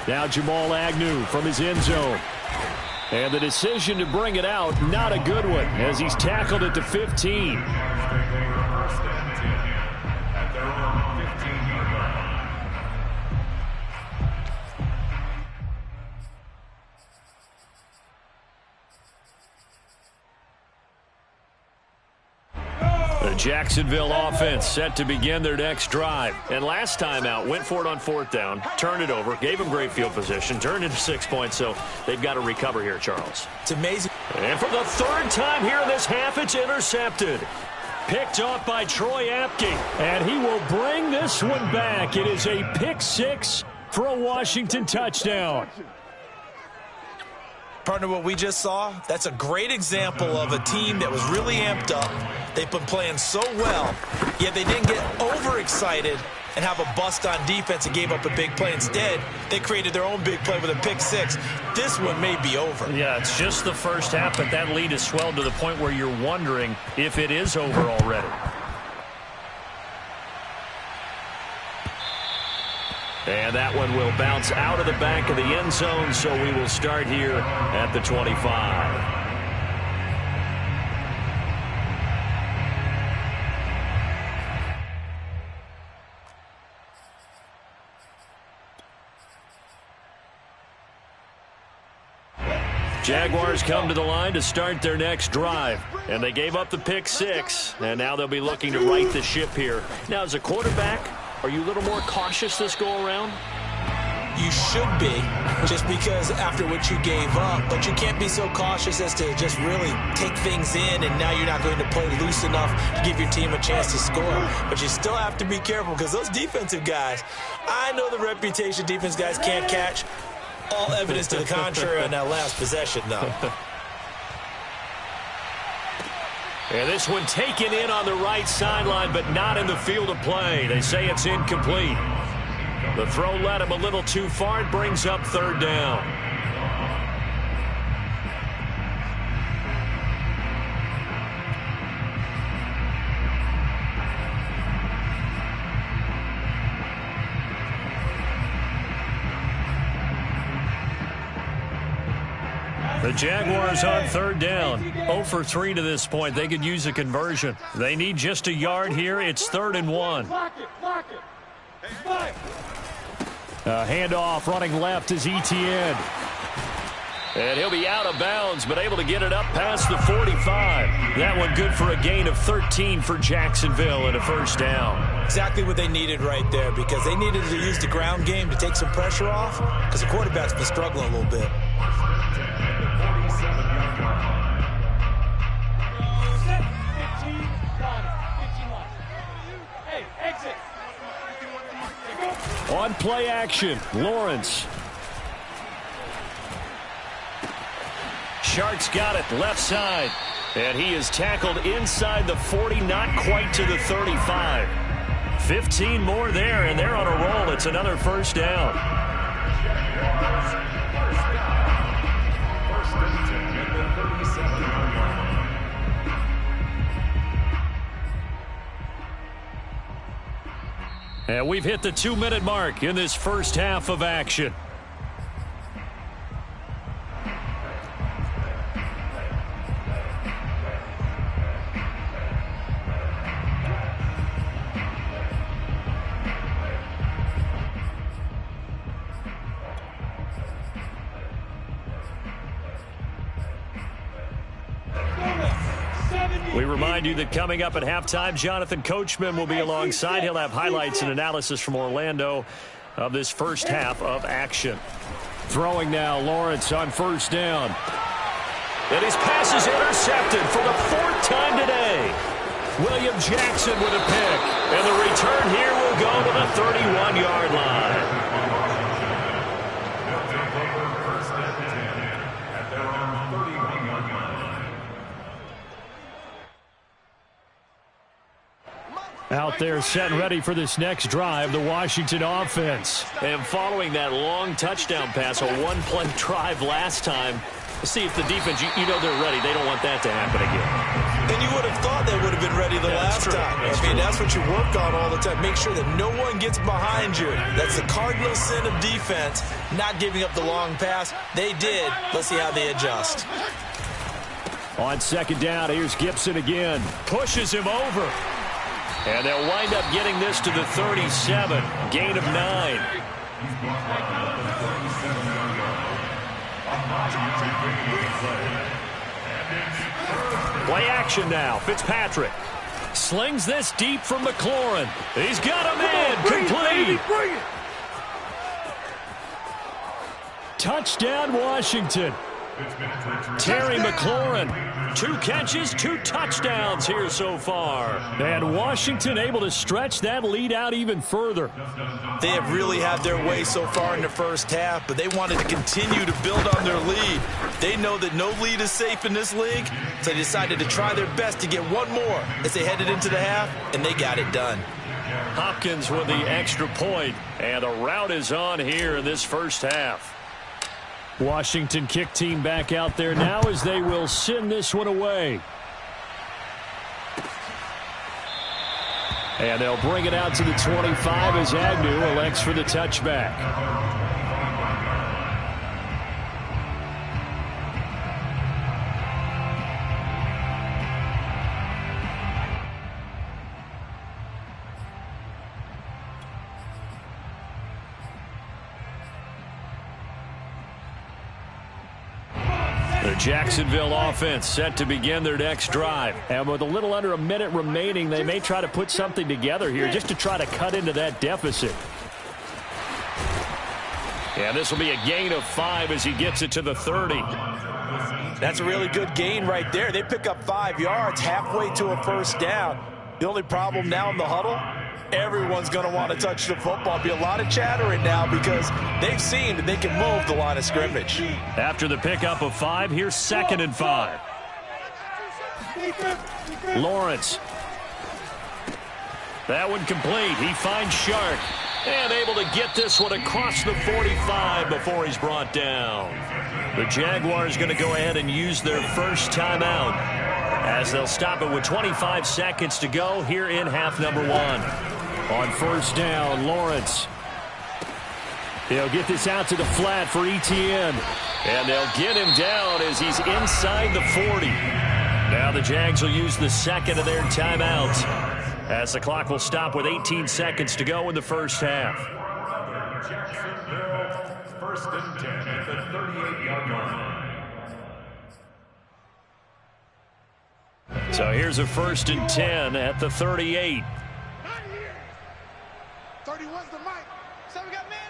Now Jamal Agnew from his end zone. And the decision to bring it out, not a good one, as he's tackled at the 15. The Jacksonville offense set to begin their next drive. And last time out, went for it on 4th down, turned it over, gave them great field position, turned into 6 points, so they've got to recover here, Charles. It's amazing. And for the 3rd time here in this half, it's intercepted. Picked off by Troy Apke. And he will bring this one back. It is a pick 6 for a Washington touchdown. Partner, what we just saw, that's a great example of a team that was really amped up. They've been playing so well, yet they didn't get overexcited and have a bust on defense and gave up a big play. Instead, they created their own big play with a pick 6. This one may be over. Yeah, it's just the first half, but that lead has swelled to the point where you're wondering if it is over already. And that one will bounce out of the back of the end zone, so we will start here at the 25. Jaguars come to the line to start their next drive. And they gave up the pick 6, and now they'll be looking to right the ship here. Now, as a quarterback, are you a little more cautious this go-around? You should be, just because after what you gave up. But you can't be so cautious as to just really take things in, and now you're not going to play loose enough to give your team a chance to score. But you still have to be careful, because those defensive guys, I know the reputation defense guys can't catch. All evidence to the contrary on that last possession, though. And this one taken in on the right sideline, but not in the field of play. They say it's incomplete. The throw led him a little too far. It brings up 3rd down. The Jaguars on 3rd down. 0 for 3 to this point. They could use a conversion. They need just a yard here. It's 3rd and 1. A handoff running left is Etienne. And he'll be out of bounds, but able to get it up past the 45. That one good for a gain of 13 for Jacksonville and a 1st down. Exactly what they needed right there, because they needed to use the ground game to take some pressure off, because the quarterback's been struggling a little bit. On play action, Lawrence. Shark's got it, left side. And he is tackled inside the 40, not quite to the 35. 15 more there, and they're on a roll. It's another 1st down. And we've hit the 2-minute mark in this first half of action. We remind you that coming up at halftime, Jonathan Coachman will be alongside. He'll have highlights and analysis from Orlando of this first half of action. Throwing now, Lawrence on 1st down. And his pass is intercepted for the 4th time today. William Jackson with a pick. And the return here will go to the 31-yard line. Out there set and ready for this next drive, the Washington offense. And following that long touchdown pass, a 1-play drive last time, See if the defense, you know they're ready. They don't want that to happen again. And you would have thought they would have been ready the last time. That's what you work on all the time. Make sure that no one gets behind you. That's the cardinal sin of defense, not giving up the long pass. They did. Let's see how they adjust. On second down, here's Gibson again. Pushes him over. And they'll wind up getting this to the 37. Gain of 9. Play action now. Fitzpatrick slings this deep from McLaurin. He's got a man. Complete. Touchdown, Washington. Terry McLaurin, 2 catches, 2 touchdowns here so far. And Washington able to stretch that lead out even further. They have really had their way so far in the first half, but they wanted to continue to build on their lead. They know that no lead is safe in this league, so they decided to try their best to get one more as they headed into the half, and they got it done. Hopkins with the extra point, and a rout is on here in this first half. Washington kick team back out there now as they will send this one away. And they'll bring it out to the 25 as Agnew elects for the touchback. The Jacksonville offense set to begin their next drive. And with a little under a minute remaining, they may try to put something together here just to try to cut into that deficit. And this will be a gain of 5 as he gets it to the 30. That's a really good gain right there. They pick up 5 yards halfway to a first down. The only problem now in the huddle, everyone's going to want to touch the football. Be a lot of chattering now because they've seen that they can move the line of scrimmage. After the pickup of 5, here's 2nd and 5. Lawrence. That one complete. He finds Shark. And able to get this one across the 45 before he's brought down. The Jaguars going to go ahead and use their first timeout as they'll stop it with 25 seconds to go here in half number 1. On first down, Lawrence. They'll get this out to the flat for Etienne. And they'll get him down as he's inside the 40. Now the Jags will use the second of their timeouts as the clock will stop with 18 seconds to go in the first half. Jacksonville, 1st and 10 at the 38-yard line. So here's a 1st and 10 at the 38. 31's the mic. So we got man.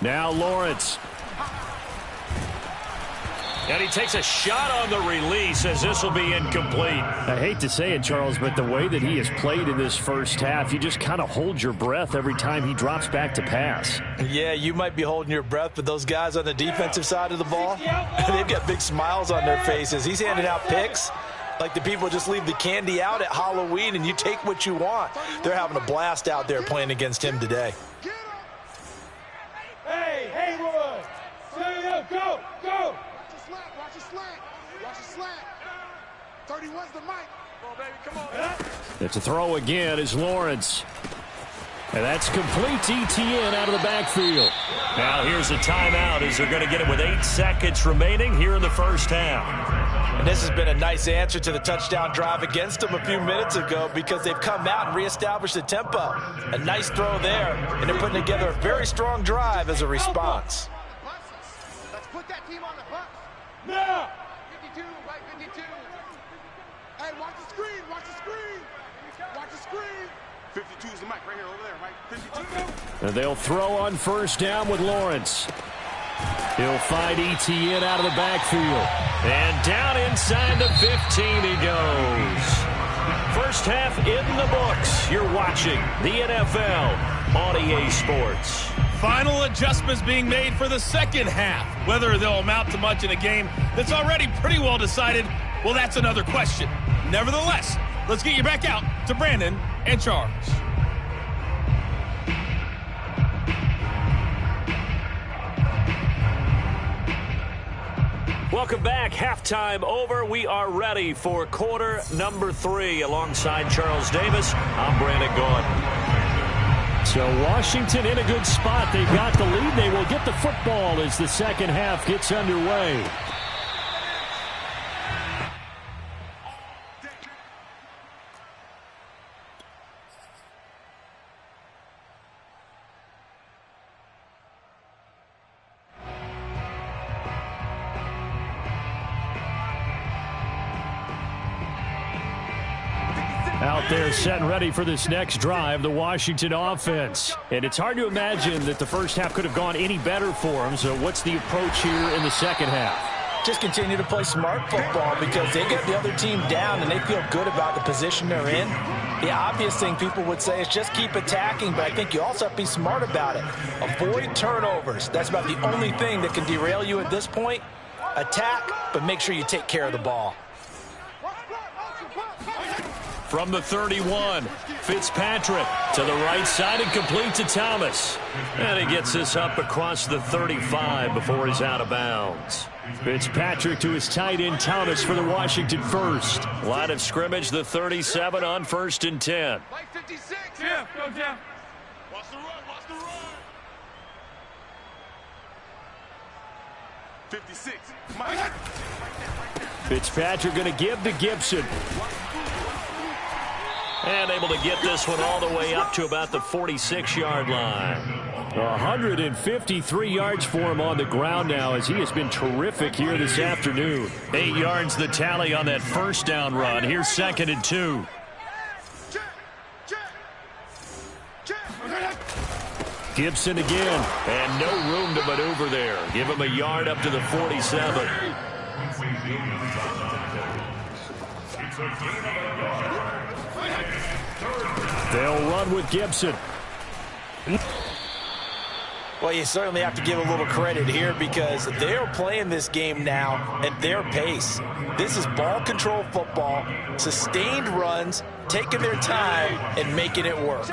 Now Lawrence. And he takes a shot on the release as this will be incomplete. I hate to say it, Charles, but the way that he has played in this first half, you just kind of hold your breath every time he drops back to pass. Yeah, you might be holding your breath, but those guys on the defensive side of the ball, they've got big smiles on their faces. He's handing out picks like the people just leave the candy out at Halloween and you take what you want. They're having a blast out there playing against him today. Hey, Haywood! Go! Watch your slant. 31's the mic. Come on, baby, come on. It's a throw again is Lawrence. And that's complete to Etienne out of the backfield. Now here's a timeout as they're going to get it with 8 seconds remaining here in the first half. And this has been a nice answer to the touchdown drive against them a few minutes ago because they've come out and reestablished the tempo. A nice throw there, and they're putting together a very strong drive as a response. Let's put that team on the bus. Now! 52, right 52. Hey, watch the screen. Watch the screen. 52 is the mic right here, over there, right? 52. And they'll throw on first down with Lawrence. He'll find Etienne out of the backfield. And down inside the 15 he goes. First half in the books. You're watching the NFL on EA Sports. Final adjustments being made for the second half. Whether they'll amount to much in a game that's already pretty well decided, well, that's another question. Nevertheless, let's get you back out to Brandon and Charles. Welcome back. Halftime over. We are ready for quarter number 3. Alongside Charles Davis, I'm Brandon Gaudin. So Washington in a good spot. They've got the lead. They will get the football as the second half gets underway. Out there set and ready for this next drive, the Washington offense. And it's hard to imagine that the first half could have gone any better for them. So what's the approach here in the second half? Just continue to play smart football because they get the other team down and they feel good about the position they're in. The obvious thing people would say is just keep attacking, but I think you also have to be smart about it. Avoid turnovers. That's about the only thing that can derail you at this point. Attack, but make sure you take care of the ball. From the 31, Fitzpatrick to the right side and complete to Thomas. And he gets this up across the 35 before he's out of bounds. Fitzpatrick to his tight end Thomas for the Washington first. Line of scrimmage, the 37 on 1st and 10. Mike 56. Jeff, go Jeff. Watch the run, watch the run. 56. Mike. Fitzpatrick going to give to Gibson. And able to get this one all the way up to about the 46-yard line. 153 yards for him on the ground now as he has been terrific here this afternoon. 8 yards the tally on that first down run. Here's 2nd and 2. Gibson again. And no room to maneuver there. Give him a yard up to the 47. They'll run with Gibson. Well, you certainly have to give a little credit here because they're playing this game now at their pace. This is ball control football, sustained runs, taking their time and making it work.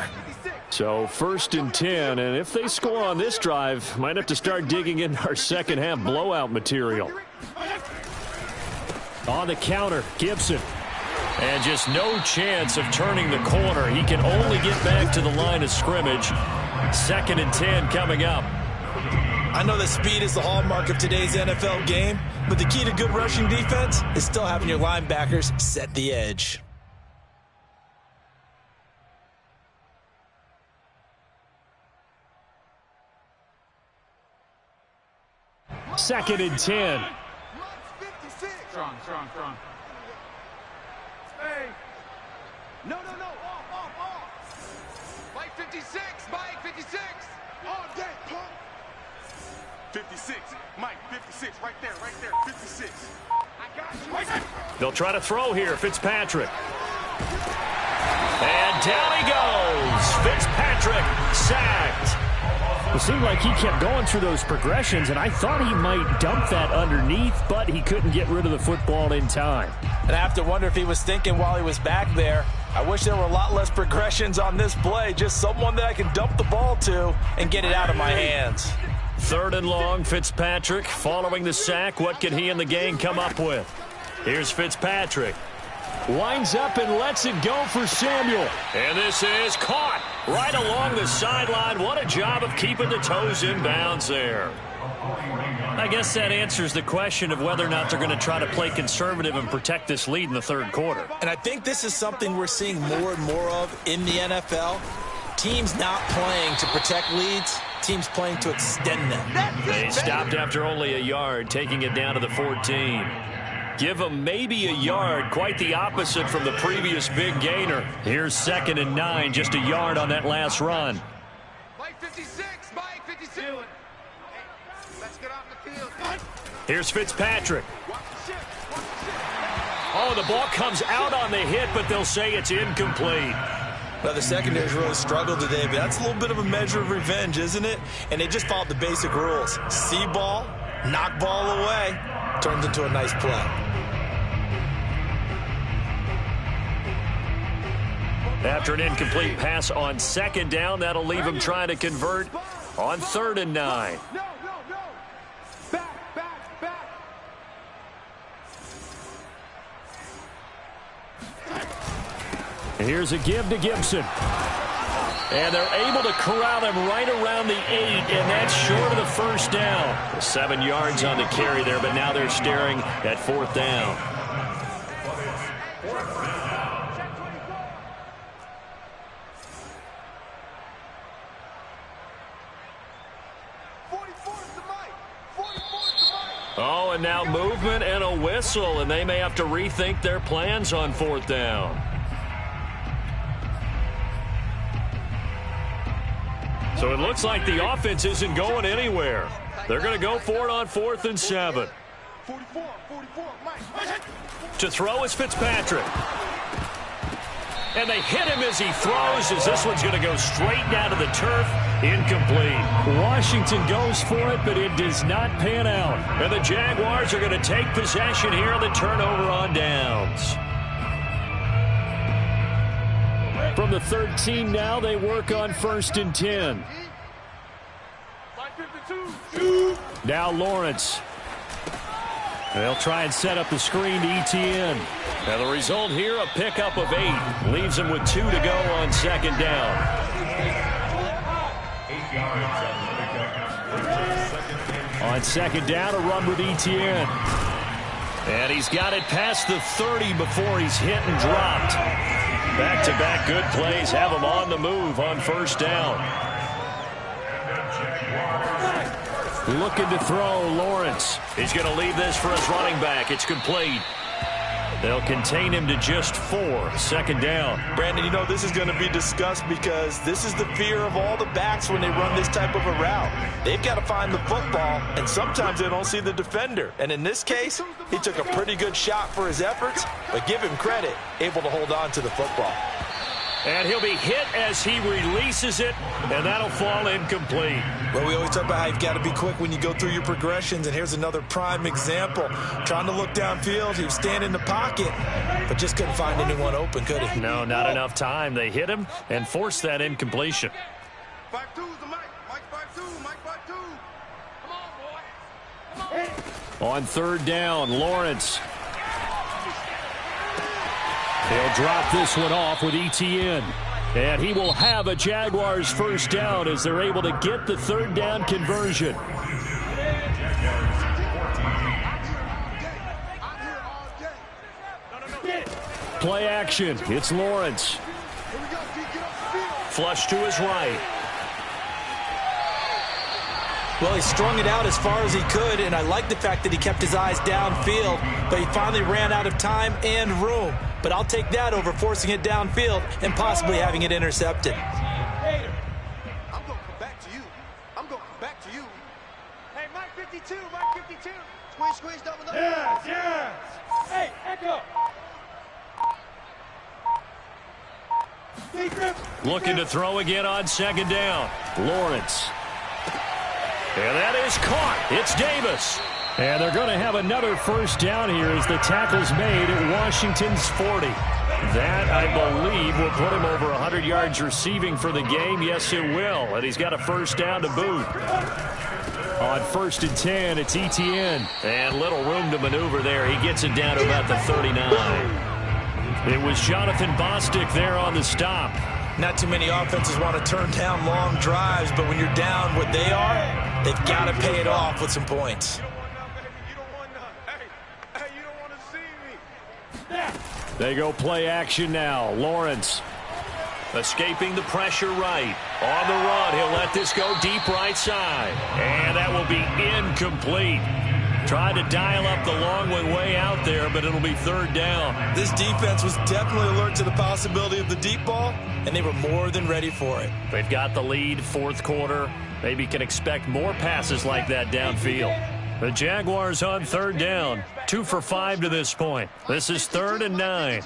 So 1st and 10, and if they score on this drive, might have to start digging in our second half blowout material. On the counter, Gibson. And just no chance of turning the corner. He can only get back to the line of scrimmage. 2nd and 10 coming up. I know that speed is the hallmark of today's NFL game, but the key to good rushing defense is still having your linebackers set the edge. Second and 10. Strong. No. Off. Mike 56. Mike 56. All day, punk. 56. Mike 56. Right there. 56. I got you. They'll try to throw here. Fitzpatrick. And down he goes. Fitzpatrick sacked. It seemed like he kept going through those progressions, and I thought he might dump that underneath, but he couldn't get rid of the football in time. And I have to wonder if he was thinking while he was back there, I wish there were a lot less progressions on this play, just someone that I can dump the ball to and get it out of my hands. 3rd and long, Fitzpatrick following the sack. What can he and the gang come up with? Here's Fitzpatrick. Winds up and lets it go for Samuel. And this is caught right along the sideline. What a job of keeping the toes in bounds there. I guess that answers the question of whether or not they're going to try to play conservative and protect this lead in the 3rd quarter. And I think this is something we're seeing more and more of in the NFL. Teams not playing to protect leads, teams playing to extend them. They stopped after only a yard, taking it down to the 14. Give them maybe a yard, quite the opposite from the previous big gainer. Here's 2nd and 9, just a yard on that last run. Mike 56. Mike 56. Let's get off the field. Here's Fitzpatrick. Oh, the ball comes out on the hit, but they'll say it's incomplete. Well, the secondary's really struggled today, but that's a little bit of a measure of revenge, isn't it? And they just followed the basic rules. See ball, knock ball away, turns into a nice play. After an incomplete pass on 2nd down, that'll leave him trying to convert on 3rd and 9. No. Back. Here's a give to Gibson. And they're able to corral him right around the 8, and that's short of the first down. 7 yards on the carry there, but now they're staring at 4th down. Oh, and now movement and a whistle, and they may have to rethink their plans on 4th down. So it looks like the offense isn't going anywhere. They're going to go for it on 4th and 7. To throw is Fitzpatrick. And they hit him as he throws, as this one's going to go straight down to the turf. Incomplete. Washington goes for it, but it does not pan out. And the Jaguars are going to take possession here on the turnover on downs. From the 13 now, they work on 1st and 10. Now Lawrence. They'll try and set up the screen to Etienne. And the result here, a pickup of 8. Leaves them with 2 to go on 2nd down. 8 yards on the pickup. On 2nd down, a run with Etienne. And he's got it past the 30 before he's hit and dropped. Back-to-back good plays have him on the move on 1st down. Looking to throw, Lawrence. He's going to leave this for his running back. It's complete. They'll contain him to just 4. 2nd down. Brandon, you know, this is going to be discussed because this is the fear of all the backs when they run this type of a route. They've got to find the football, and sometimes they don't see the defender. And in this case, he took a pretty good shot for his efforts, but give him credit, able to hold on to the football. And he'll be hit as he releases it, and that'll fall incomplete. Well, we always talk about how you've got to be quick when you go through your progressions, and here's another prime example. Trying to look downfield, he was standing in the pocket, but just couldn't find anyone open, could he? No, not enough time. They hit him and forced that incompletion. 5-2's the Mike. Mike 5-2. Mike 5-2. Come on, boy. Come on. On 3rd down, Lawrence. They'll drop this one off with Etienne. And he will have a Jaguars 1st down as they're able to get the 3rd down conversion. Play action. It's Lawrence. Flush to his right. Well, he strung it out as far as he could, and I like the fact that he kept his eyes downfield, but he finally ran out of time and room. But I'll take that over forcing it downfield and possibly having it intercepted. I'm going to come back to you. I'm going to come back to you. Hey, Mike 52, Mike 52. Squeeze, double. Yes, yes. Hey, Echo. Looking to throw again on 2nd down. Lawrence. And that is caught. It's Davis. And they're going to have another 1st down here as the tackle's made at Washington's 40. That, I believe, will put him over 100 yards receiving for the game. Yes, it will. And he's got a 1st down to boot. On 1st and 10, it's Etienne. And little room to maneuver there. He gets it down to about the 39. It was Jonathan Bostic there on the stop. Not too many offenses want to turn down long drives, but when you're down what they are, they've got to pay it off with some points. They go play action now. Lawrence. Escaping the pressure right. On the run, he'll let this go deep right side. And that will be incomplete. Tried to dial up the long one way out there, but it'll be 3rd down. This defense was definitely alert to the possibility of the deep ball, and they were more than ready for it. They've got the lead, 4th quarter. Maybe can expect more passes like that downfield. The Jaguars on 3rd down. 2 for 5 to this point. This is 3rd and 9.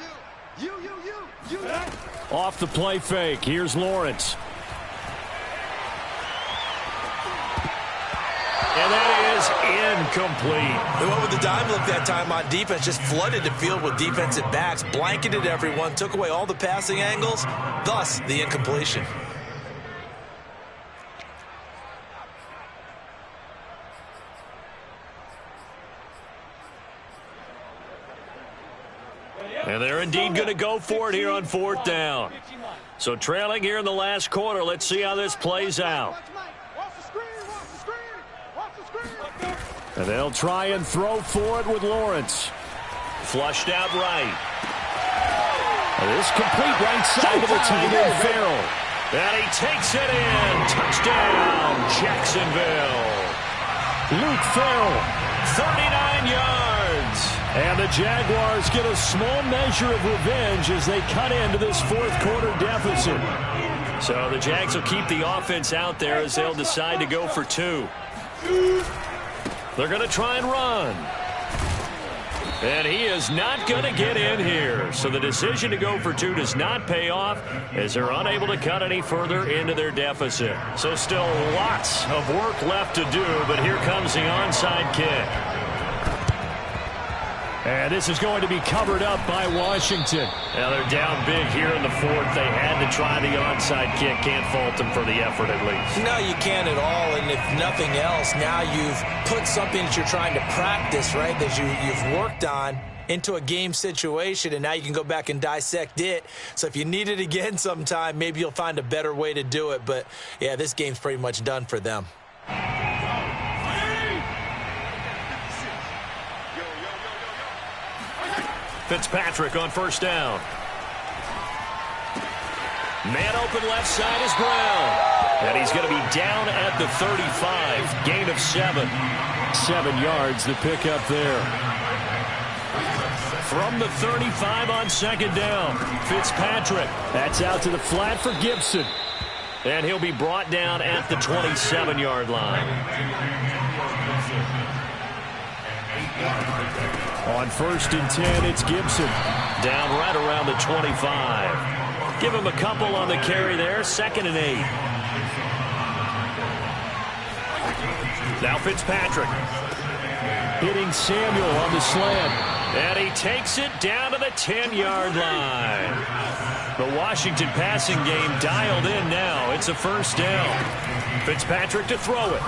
Off the play fake. Here's Lawrence. And that is incomplete. They went with the dime look that time on defense, just flooded the field with defensive backs, blanketed everyone, took away all the passing angles, thus the incompletion. And they're indeed going to go for it here on 4th down. So trailing here in the last quarter. Let's see how this plays out. And they'll try and throw for it with Lawrence. Flushed out right. And this complete right side of the tight end, Farrell. And he takes it in. Touchdown, Jacksonville. Luke Farrell. 39 yards. And the Jaguars get a small measure of revenge as they cut into this 4th quarter deficit. So the Jags will keep the offense out there as they'll decide to go for 2. They're going to try and run. And he is not going to get in here. So the decision to go for 2 does not pay off as they're unable to cut any further into their deficit. So still lots of work left to do, but here comes the onside kick. And this is going to be covered up by Washington. Now they're down big here in the 4th. They had to try the onside kick. Can't fault them for the effort at least. No, you can't at all. And if nothing else, now you've put something that you're trying to practice, right, that you've worked on into a game situation, and now you can go back and dissect it. So if you need it again sometime, maybe you'll find a better way to do it. But, yeah, this game's pretty much done for them. Fitzpatrick on 1st down. Man open left side is Brown. And he's going to be down at the 35. Gain of 7. 7 yards, the pickup there. From the 35 on 2nd down. Fitzpatrick. That's out to the flat for Gibson. And he'll be brought down at the 27-yard line. On 1st and 10, it's Gibson. Down right around the 25. Give him a couple on the carry there. 2nd and 8. Now Fitzpatrick. Hitting Samuel on the slant. And he takes it down to the 10-yard line. The Washington passing game dialed in now. It's a 1st down. Fitzpatrick to throw it.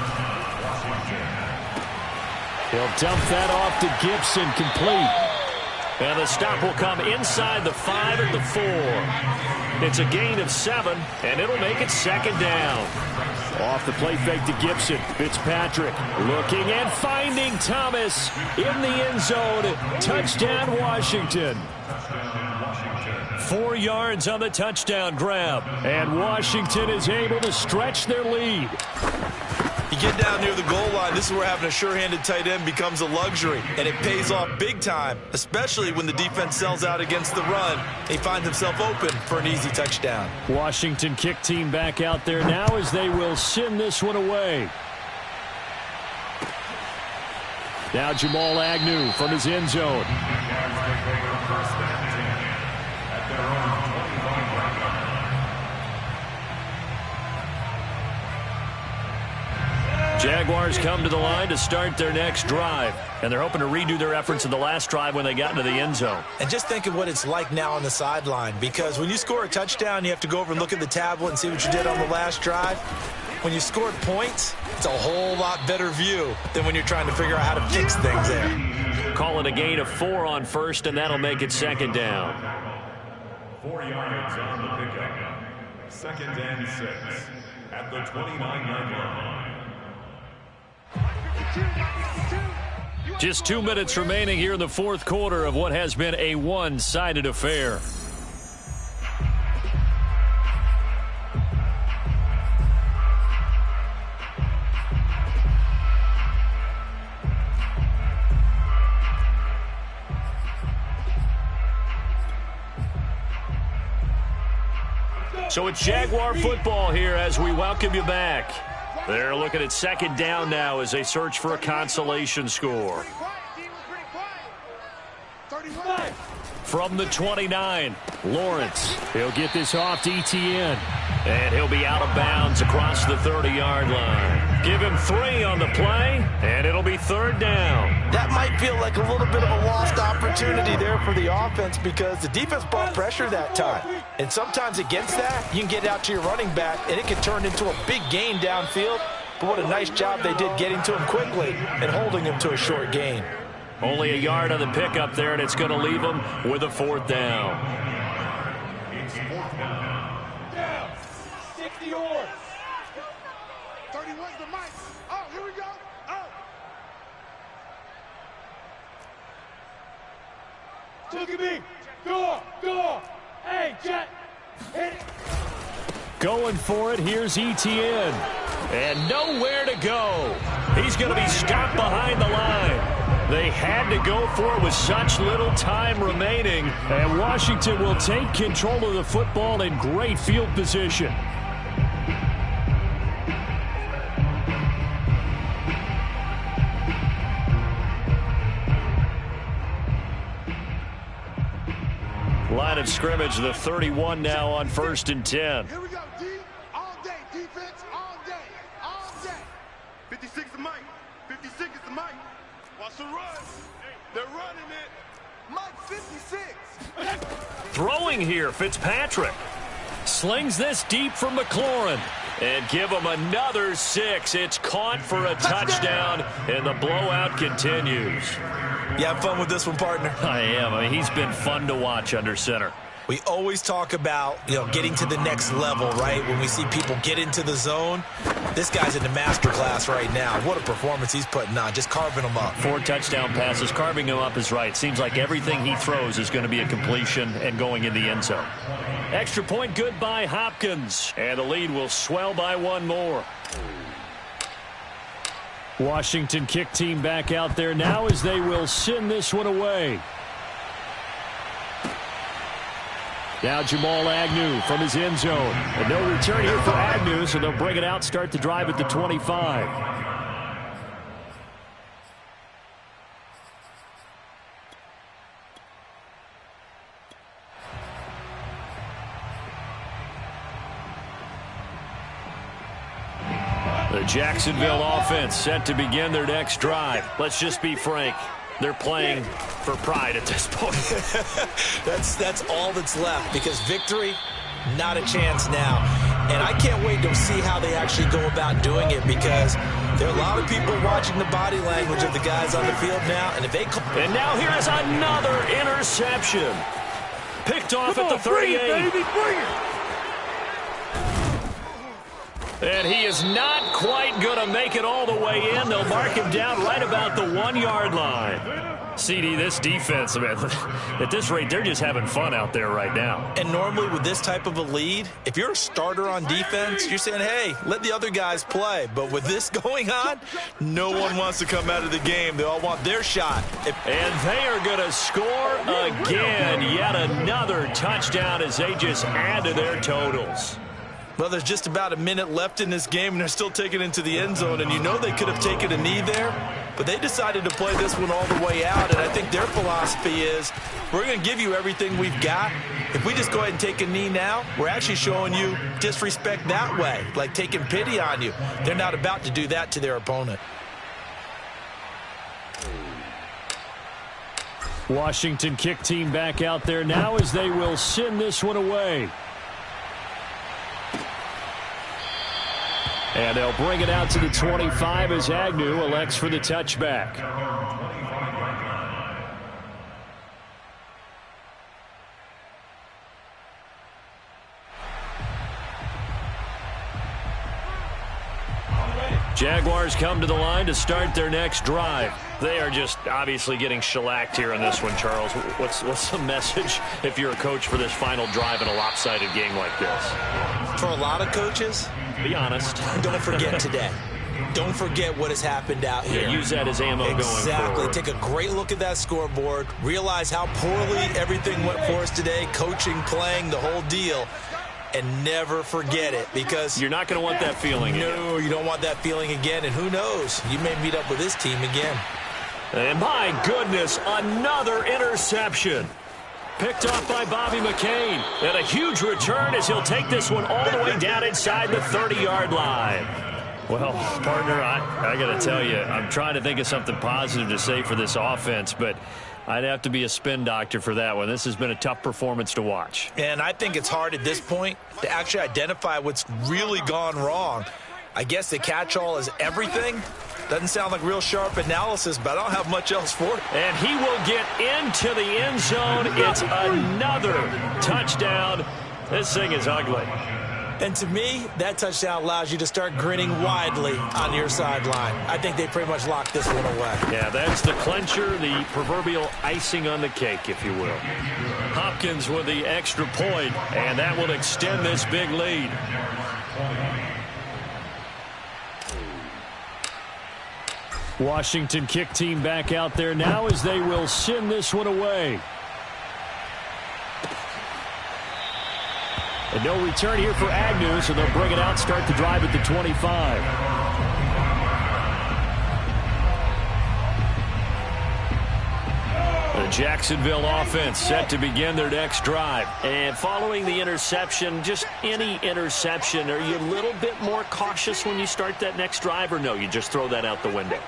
He'll dump that off to Gibson, complete. And the stop will come inside the 5 at the 4. It's a gain of 7, and it'll make it 2nd down. Off the play fake to Gibson. Fitzpatrick looking and finding Thomas in the end zone. Touchdown, Washington. 4 yards on the touchdown grab. And Washington is able to stretch their lead. You get down near the goal line, this is where having a sure-handed tight end becomes a luxury, and it pays off big time, especially when the defense sells out against the run. He finds himself open for an easy touchdown. Washington kick team back out there now as they will send this one away. Now Jamal Agnew from his end zone. Jaguars come to the line to start their next drive. And they're hoping to redo their efforts in the last drive when they got into the end zone. And just think of what it's like now on the sideline, because when you score a touchdown, you have to go over and look at the tablet and see what you did on the last drive. When you scored points, it's a whole lot better view than when you're trying to figure out how to fix things there. Call it a gain of 4 on 1st, and that'll make it 2nd down. 4 yards on the pickup. 2nd and 6 at the 29-yard line. Just 2 minutes remaining here in the 4th quarter of what has been a one-sided affair. So it's Jaguar football here as we welcome you back. They're looking at 2nd down now as they search for a consolation score. From the 29, Lawrence. He'll get this off to Etienne. And he'll be out of bounds across the 30-yard line. Give him 3 on the play, and it'll be 3rd down. That might feel like a little bit of a lost opportunity there for the offense because the defense brought pressure that time. And sometimes against that, you can get out to your running back, and it can turn into a big gain downfield. But what a nice job they did getting to him quickly and holding him to a short gain. Only a yard on the pickup there, and it's going to leave them with a 4th down. It's 4th down. Down. 60 yards. 31's the mic. Oh, here we go. Oh. Look at me. Go. Hey, Jet. Hit it. Going for it, here's Etienne. And nowhere to go. He's going to be stopped behind the line. They had to go for it with such little time remaining. And Washington will take control of the football in great field position. Line of scrimmage, the 31 now on 1st and 10. Here we go, D. All day. Defense, all day. All day. 56 the mic. 56 is the mic. Watch the run. They're running it. Mike 56. Throwing here, Fitzpatrick. Slings this deep from McLaurin. And give him another 6. It's caught for a touchdown, and the blowout continues. You have fun with this one, partner? I am. I mean, he's been fun to watch under center. We always talk about, getting to the next level, right? When we see people get into the zone, this guy's in the master class right now. What a performance he's putting on, just carving them up. 4 touchdown passes. Carving him up is right. Seems like everything he throws is going to be a completion and going in the end zone. Extra point good by Hopkins. And the lead will swell by 1 more. Washington kick team back out there now as they will send this one away. Now Jamal Agnew from his end zone. And no return here for Agnew, so they'll bring it out, start the drive at the 25. The Jacksonville offense set to begin their next drive. Let's just be frank. They're playing for pride at this point. That's all that's left, because victory, not a chance now. And I can't wait to see how they actually go about doing it, because there are a lot of people watching the body language of the guys on the field now. And if they and now here is another interception. Picked off at the 38. Bring it, baby, bring it. And he is not quite going to make it all the way in. They'll mark him down right about the 1-yard line. CD, this defense, man, at this rate, they're just having fun out there right now. And normally with this type of a lead, if you're a starter on defense, you're saying, hey, let the other guys play. But with this going on, no one wants to come out of the game. They all want their shot. And they are going to score again. Yet another touchdown as they just add to their totals. Well, there's just about a minute left in this game, and they're still taking it into the end zone. And you know they could have taken a knee there, but they decided to play this one all the way out. And I think their philosophy is, we're going to give you everything we've got. If we just go ahead and take a knee now, we're actually showing you disrespect that way, like taking pity on you. They're not about to do that to their opponent. Washington kick team back out there now as they will send this one away. And they'll bring it out to the 25 as Agnew elects for the touchback. Jaguars come to the line to start their next drive. They are just obviously getting shellacked here in this one, Charles. What's the message if you're a coach for this final drive in a lopsided game like this? For a lot of coaches, be honest. Don't forget today. Don't forget what has happened out here. Yeah, use that as ammo going forward. Exactly. Take a great look at that scoreboard. Realize how poorly everything went for us today. Coaching, playing, the whole deal. And never forget it, because you're not going to want that feeling again. No, you don't want that feeling again. And who knows? You may meet up with this team again. And my goodness, another interception. Picked off by Bobby McCain. And a huge return as he'll take this one all the way down inside the 30-yard line. Well, partner, I got to tell you, I'm trying to think of something positive to say for this offense, but I'd have to be a spin doctor for that one. This has been a tough performance to watch. And I think it's hard at this point to actually identify what's really gone wrong. I guess the catch-all is everything, Doesn't sound like real sharp analysis, but I don't have much else for it. And he will get into the end zone. It's another touchdown. This thing is ugly. And to me, that touchdown allows you to start grinning widely on your sideline. I think they pretty much locked this one away. Yeah, that's the clincher, the proverbial icing on the cake, if you will. Hopkins with the extra point, and that will extend this big lead. Washington kick team back out there now as they will send this one away. And no return here for Agnew, so they'll bring it out, start the drive at the 25. The Jacksonville offense set to begin their next drive. And following the interception, just any interception, are you a little bit more cautious when you start that next drive, or no, you just throw that out the window?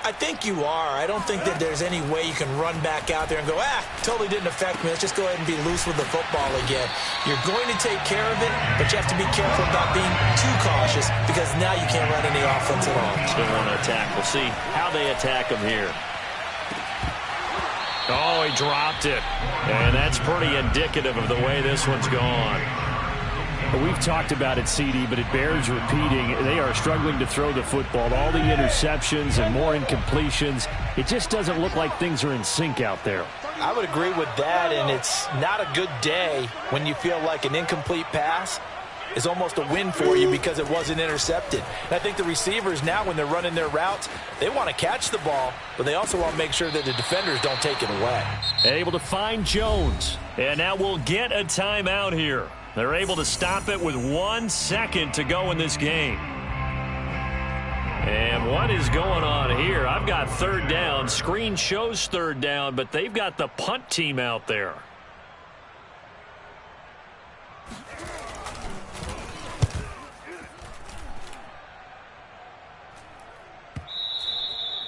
I think you are. I don't think that there's any way you can run back out there and go, totally didn't affect me. Let's just go ahead and be loose with the football again. You're going to take care of it, but you have to be careful about being too cautious because now you can't run any offense at all. Still want to attack. We'll see how they attack him here. Oh, he dropped it. And that's pretty indicative of the way this one's gone. We've talked about it, CD, but it bears repeating. They are struggling to throw the football. All the interceptions and more incompletions. It just doesn't look like things are in sync out there. I would agree with that, and it's not a good day when you feel like an incomplete pass is almost a win for you because it wasn't intercepted. And I think the receivers now, when they're running their routes, they want to catch the ball, but they also want to make sure that the defenders don't take it away. Able to find Jones. And now we'll get a timeout here. They're able to stop it with 1 second to go in this game. And what is going on here? I've got third down. Screen shows third down, but they've got the punt team out there.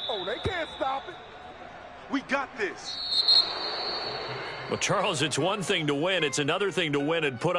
Oh, they can't stop it. We got this. Well, Charles, it's one thing to win. It's another thing to win and put up